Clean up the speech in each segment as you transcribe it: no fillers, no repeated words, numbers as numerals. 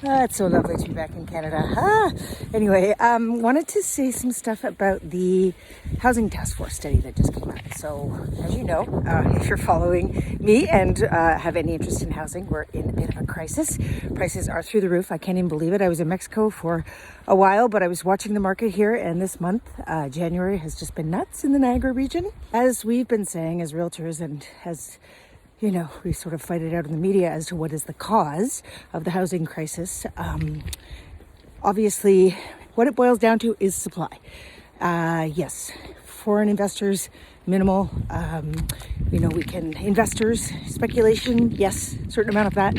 It's so lovely to be back in Canada. Anyway, wanted to say some stuff about the Housing Task Force study that just came out. So, as you know, if you're following me and have any interest in housing, we're in a bit of a crisis. Prices are through the roof. I can't even believe it. I was in Mexico for a while, but I was watching the market here, and this month, January, has just been nuts in the Niagara region. As we've been saying as realtors and as you know, we sort of fight it out in the media as to what is the cause of the housing crisis. Obviously, what it boils down to is supply. Yes, foreign investors, minimal. Investors, speculation, yes, certain amount of that.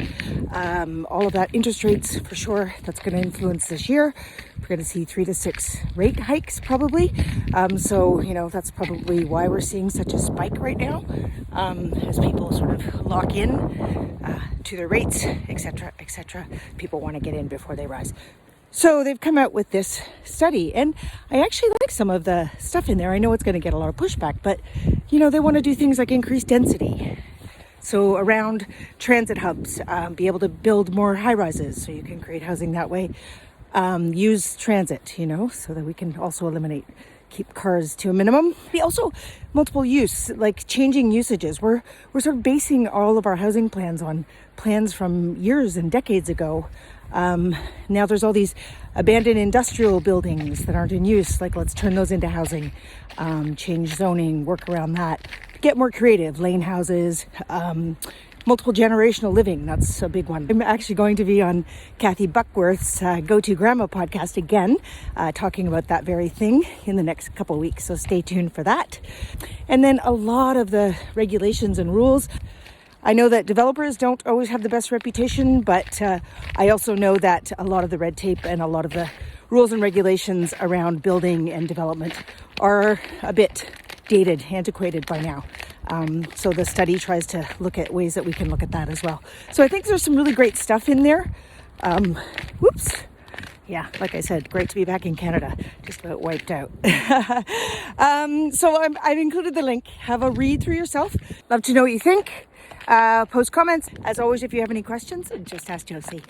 All of that, interest rates for sure, that's going to influence this year. We're going to see 3 to 6 rate hikes probably. That's probably why we're seeing such a spike right now, as people sort of lock in to their rates, etc., etc. People want to get in before they rise. So they've come out with this study, and I actually like some of the stuff in there. I know it's going to get a lot of pushback, but they want to do things like increase density. So around transit hubs, be able to build more high rises so you can create housing that way. Use transit, so that we can also keep cars to a minimum. Also multiple use, like changing usages. We're sort of basing all of our housing plans on plans from years and decades ago. Now there's all these abandoned industrial buildings that aren't in use. Like, let's turn those into housing, change zoning, work around that, get more creative, lane houses, multiple generational living. That's a big one. I'm actually going to be on Kathy Buckworth's Go To Grandma podcast again, talking about that very thing in the next couple of weeks. So stay tuned for that. And then a lot of the regulations and rules. I know that developers don't always have the best reputation, but I also know that a lot of the red tape and a lot of the rules and regulations around building and development are a bit dated, antiquated by now. So the study tries to look at ways that we can look at that as well. So I think there's some really great stuff in there. Yeah, like I said, great to be back in Canada. Just about wiped out. So I've included the link. Have a read through yourself. Love to know what you think. Post comments. As always, if you have any questions, just ask Josey.